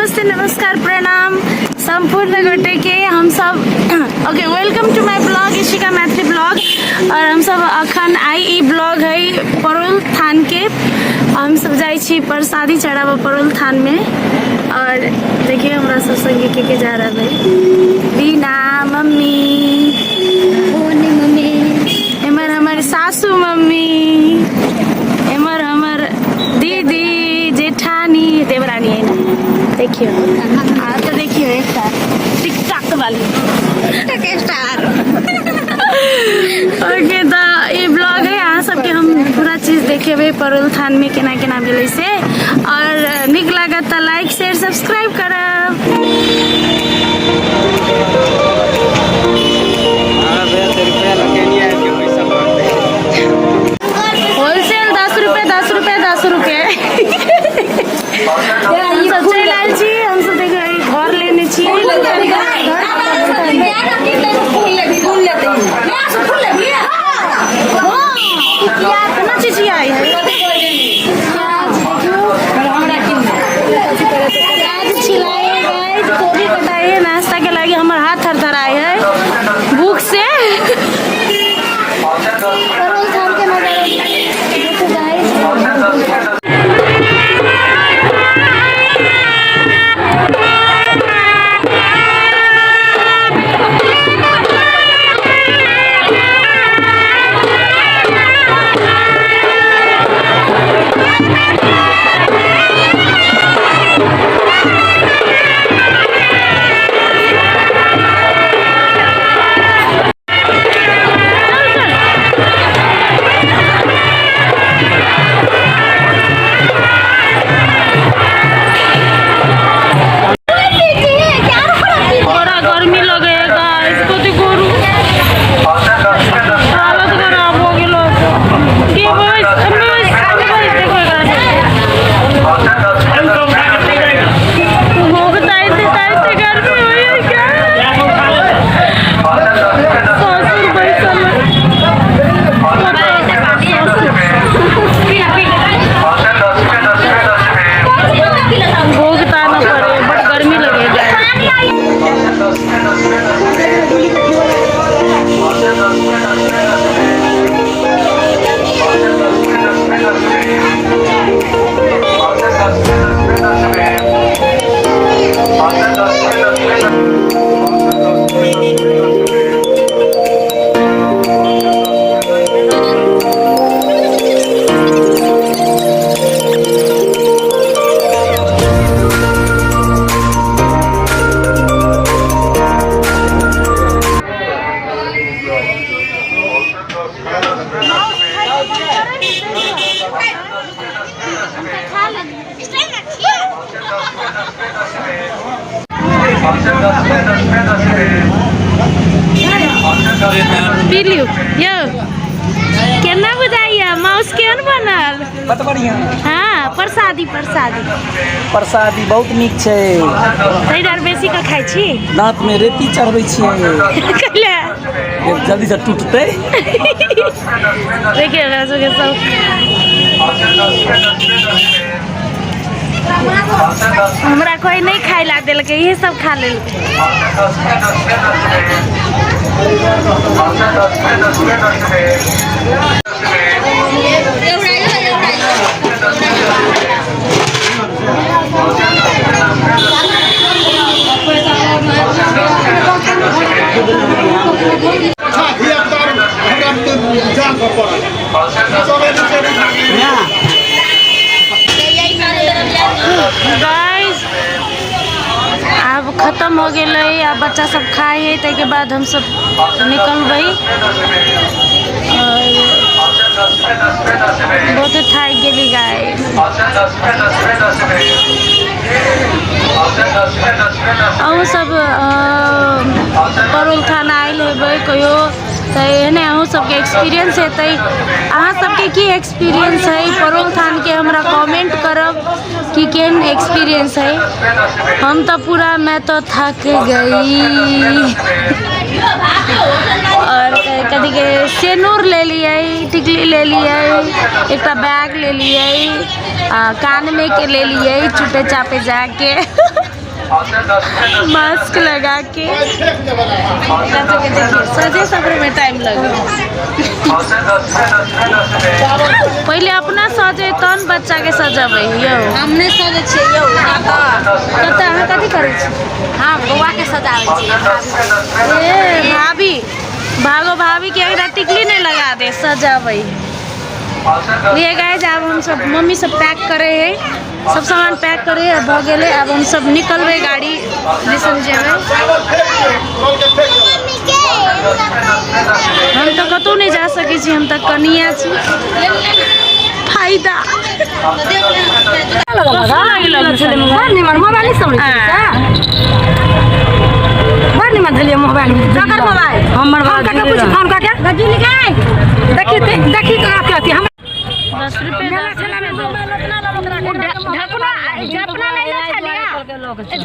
नमस्ते नमस्कार प्रणाम संपूर्ण गोटे के हम सब okay welcome to my blog Ishika Maithili blog. और हम सब अखन आई ई ब्लॉग है परोल थान के। हम सब जाई छी प्रसादी चढ़ावा परोल थान में। और देखिए हमारा सब संगे के जा रहा है बीना मम्मी मम्मी एमर हमारे सासू मम्मी एमर हमार दीदी जेठानी देवरानी है ना। देखियो तो देखियो एक टिकटॉक वाली स्टार ओके तो ये ब्लॉग है यहाँ सबके हम पूरा चीज देखे हुए परोल थान में केना केना मिले से। और निक लागत तो लाइक शेयर सब्सक्राइब करब। होलसेल 10 रुपए 10 रुपए 10 रुपए हम सब चल आयल छी। हम सब देखो घर लेने छी केना चीज आई है प्याज छिलाए है गोभी कटाई है नाश्ता के लगे हमार हाथ थरथराए है भूख से। परोल थान के पीलियो यो केना बुझाइया माउस केहन बनल बहुत बढ़िया। हाँ प्रसादी प्रसादी प्रसादी बहुत नीक छै। तै डर बेसी का खाइ छी दांत में रेती चढ़बै छियै कैला जल्दी से टूटतै। देखिए राजू के सब हमरा कोई नहीं खाई ला देलकै ये सब खा लेलकै। गाइस अब खत्म हो गए। अब बच्चा सब खाए है तै के बाद हम सब निकलबै। बहुत थाक गेली गाइस। अहूँ सब परोल थान आयल हेबै कहियो तो एहने अहूँ सबके एक्सपीरियंस हेतै। अहाँ सबके की एक्सपीरियंस है परोल थान के हमरा कमेंट करब कि केहन एक्सपीरियंस है। हम तो पूरा मैं तो थक गई। और कभी के सेनूर ले लिए टिकली ले लिए एक बैग ले लिए कान में के ले लिए चुपे चापे जाके मास्क लगा के सजे सब्र में टाइम लगे। पहले अपना सजे तन बच्चा के सजबै यौ। हमने सजे छियै यौ। कतऽ अहाँ कथी करै छी? हम बौआ के सजाबै छियै। ए भाभी भागो भाभी के एकटा टिकली नहीं लगा दे सजाबै। ये गाइस अब हम सब मम्मी सब पैक करे है, सब सामान पैक करे है भ गेले। अब हम सब निकलबे गाड़ी दिसन जेबै। हम तो कतौ नहीं जा सकै छी, हम तो कनिया छी। फायदा देखी 10 रुपये नहीं